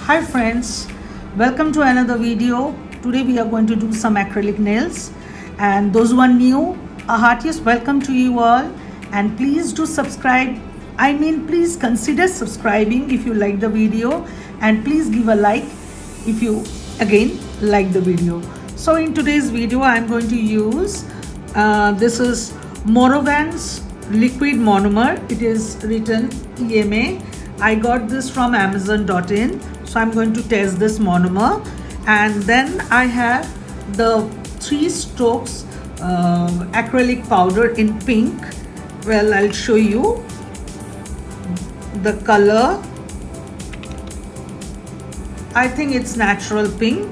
Hi friends, welcome to another video. Today we are going to do some acrylic nails, and those who are new, a heartiest welcome to you all, and please do subscribe. Please consider subscribing if you like the video, and please give a like if you again like the video. So in today's video I am going to use this is Morovan's liquid monomer. It is written EMA. I got this from Amazon.in. So I'm going to test this monomer, and then I have the 3 strokes acrylic powder in pink. Well, I'll show you the color. I think it's natural pink.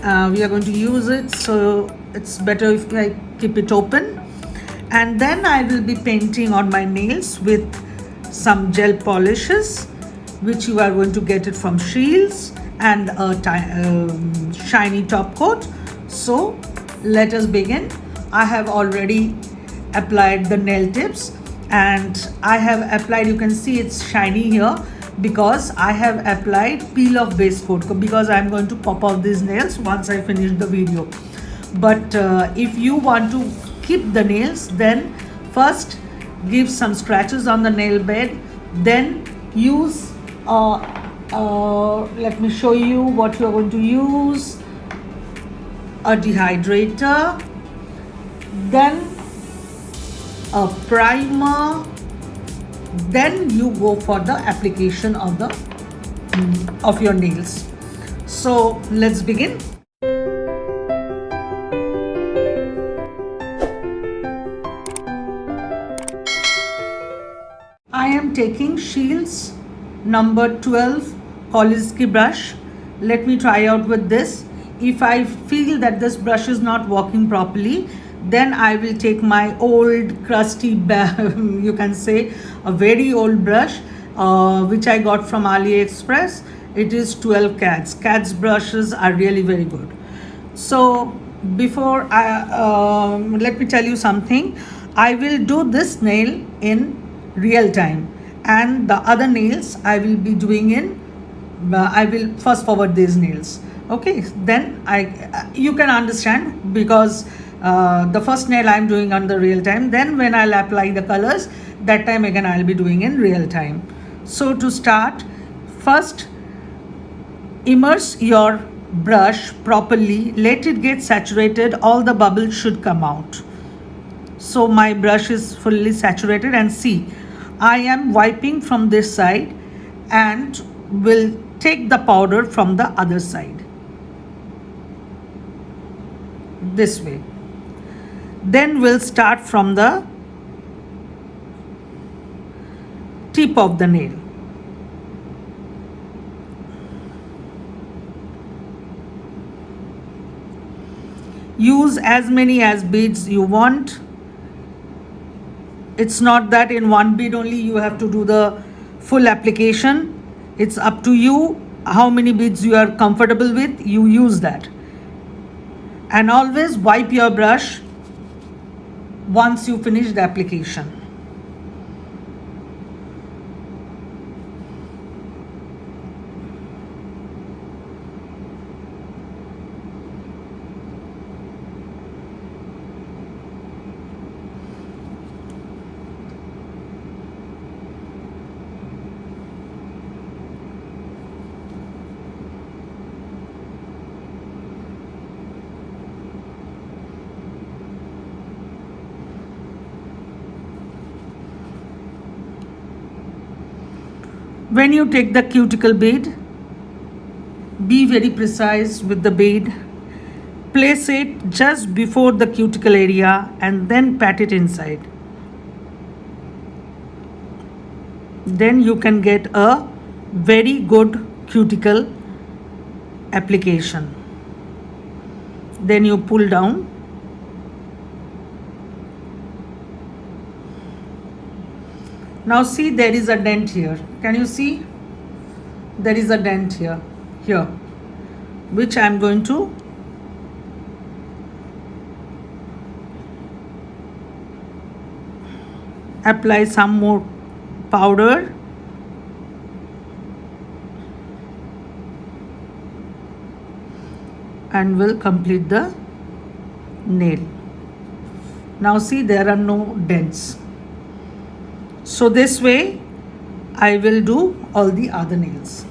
We are going to use it, so it's better if I keep it open. And then I will be painting on my nails with some gel polishes, which you are going to get it from Shields, and a shiny top coat. So let us begin. I have already applied the nail tips, and I have applied, you can see it's shiny here because I have applied peel off base coat, because I'm going to pop off these nails once I finish the video. But if you want to keep the nails, then first give some scratches on the nail bed, then use let me show you what you are going to use: a dehydrator, then a primer, then you go for the application of your nails. So let's begin. I am taking Shields number 12 Kolinsky brush. Let me try out with this. If I feel that this brush is not working properly, then I will take my old crusty you can say a very old brush which I got from AliExpress. It is 12 cats. Cats brushes are really very good. So before I let me tell you something. I will do this nail in real time, and the other nails I will be doing in I will fast forward these nails. Okay, then you can understand, because the first nail I'm doing on the real time, then when I'll apply the colors, that time again I'll be doing in real time. So to start, first immerse your brush properly, let it get saturated, all the bubbles should come out. So my brush is fully saturated, and see, I am wiping from this side and will take the powder from the other side, this way. Then we'll start from the tip of the nail. Use as many as beads you want. It's not that in one bead only you have to do the full application. It's up to you how many beads you are comfortable with, you use that. And always wipe your brush once you finish the application. When you take the cuticle bead, be very precise with the bead. Place it just before the cuticle area and then pat it inside. Then you can get a very good cuticle application. Then you pull down. Now see, there is a dent here. Can you see? There is a dent here, which I am going to apply some more powder and will complete the nail. Now see, there are no dents. So this way I will do all the other nails.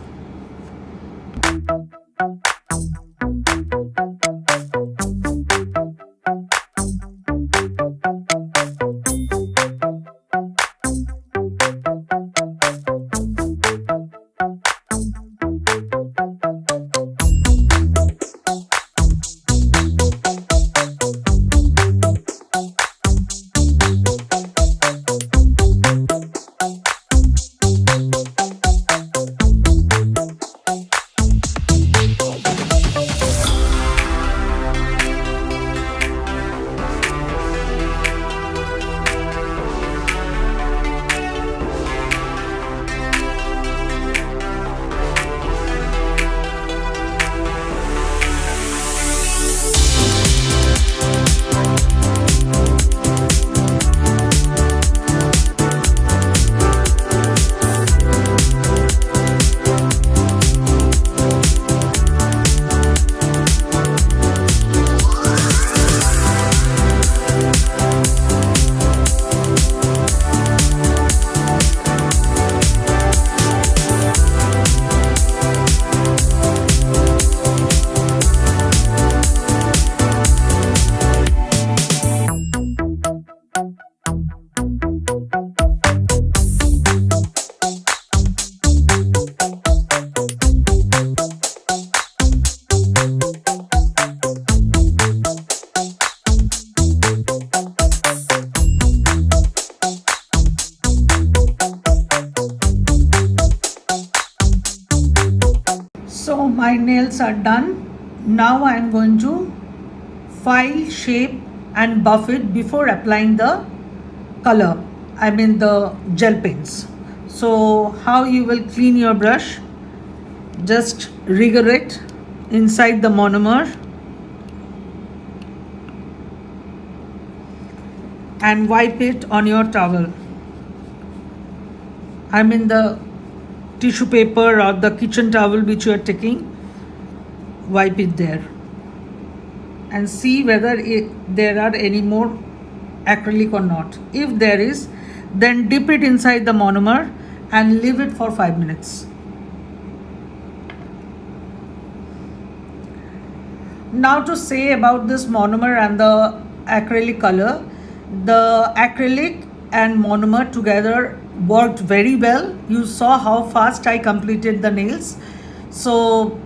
So my nails are done. Now I am going to file, shape and buff it before applying the color, I mean the gel paints. So how you will clean your brush, just wriggle it inside the monomer and wipe it on your towel. I mean the tissue paper or the kitchen towel which you are taking, wipe it there and see whether there are any more acrylic or not. If there is, then dip it inside the monomer and leave it for 5 minutes. Now to say about this monomer and the acrylic color, the acrylic and monomer together worked very well. You saw how fast I completed the nails. So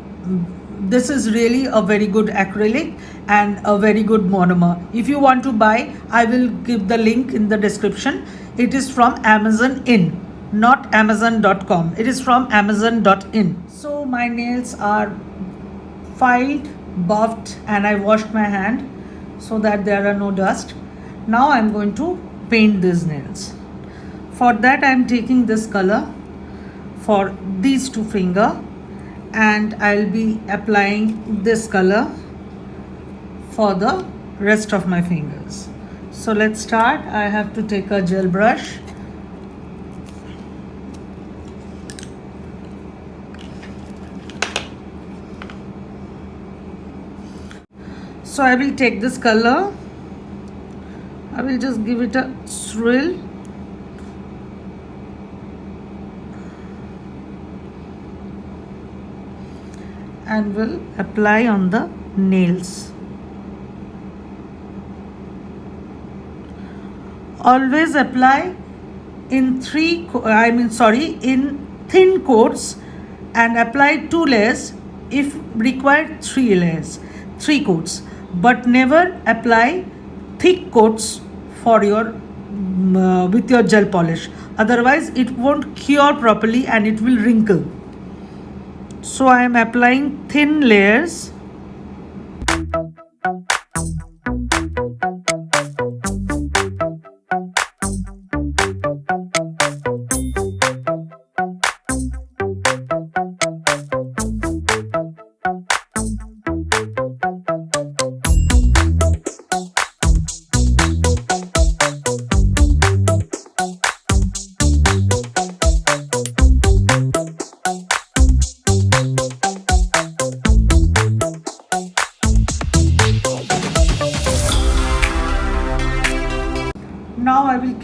this is really a very good acrylic and a very good monomer. If you want to buy, I will give the link in the description. It is from Amazon in, not amazon.com. It is from amazon.in. So my nails are filed, buffed and I washed my hand so that there are no dust. Now I am going to paint these nails. For that I am taking this color for these two fingers and I will be applying this color for the rest of my fingers. So let's start. I have to take a gel brush. So I will take this color. I will just give it a swirl. And will apply on the nails. Always apply in in thin coats and apply 2 layers, if required 3 coats, but never apply thick coats for your with your gel polish, otherwise it won't cure properly and it will wrinkle. So I am applying thin layers.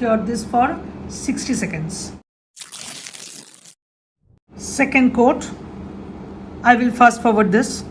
secure this for 60 seconds. Second coat, I will fast forward this.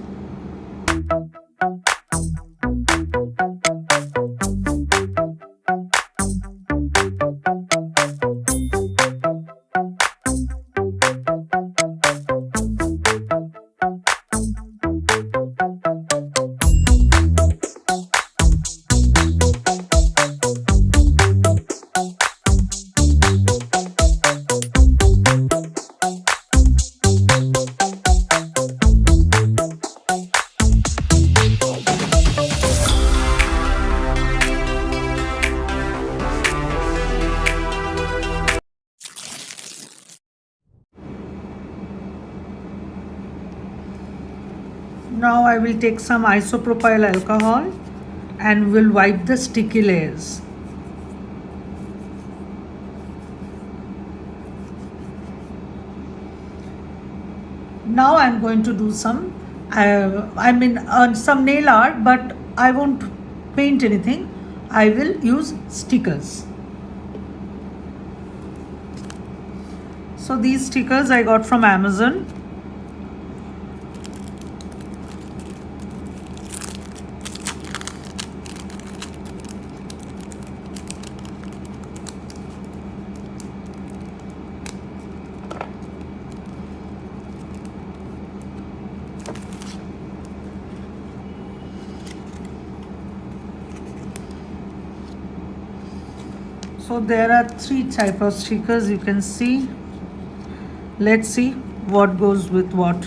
Now I will take some isopropyl alcohol and will wipe the sticky layers. Now I am going to do some some nail art, but I won't paint anything. I will use stickers. So these stickers I got from Amazon. So there are 3 types of stickers, you can see. Let's see what goes with what.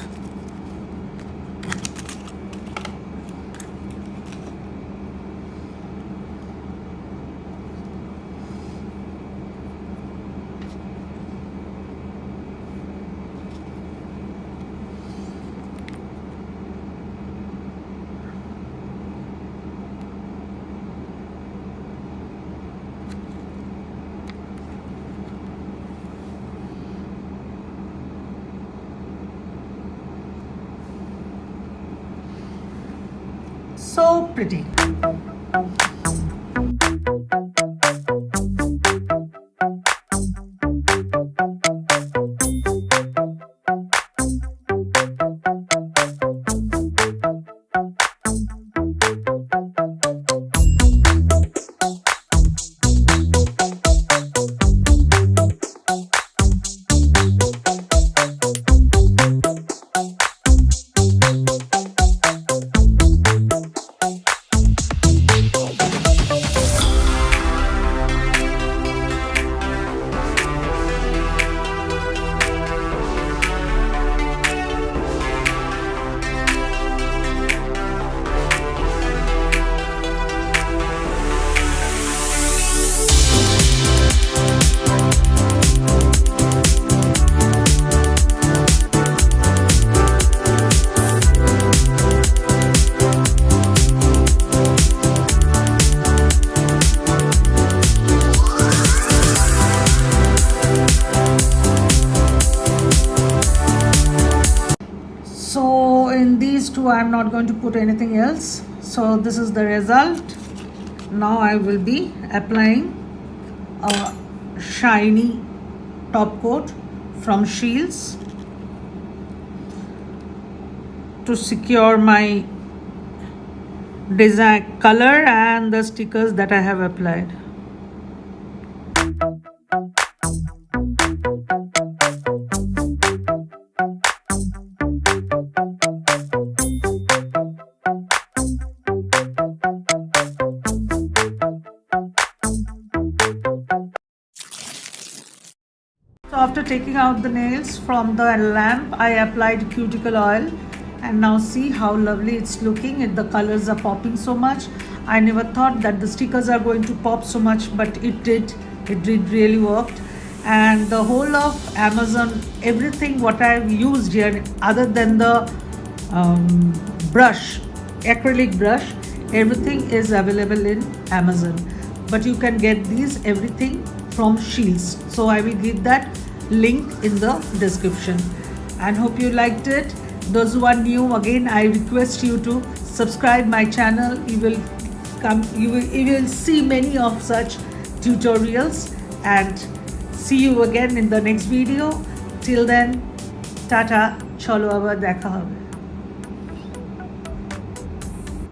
So pretty. So in these two I am not going to put anything else. So this is the result. Now I will be applying a shiny top coat from Shields to secure my design color and the stickers that I have applied. So after taking out the nails from the lamp, I applied cuticle oil, and now see how lovely it's looking. The colors are popping so much. I never thought that the stickers are going to pop so much, but it did. It did really worked. And the whole of Amazon, everything what I've used here, other than the brush, acrylic brush, everything is available in Amazon. But you can get these everything from Shields. So I will give that link in the description. And hope you liked it. Those who are new, again I request you to subscribe my channel. You will see many of such tutorials. and see you again in the next video. Till then, tata, cholo abar dekha hobe.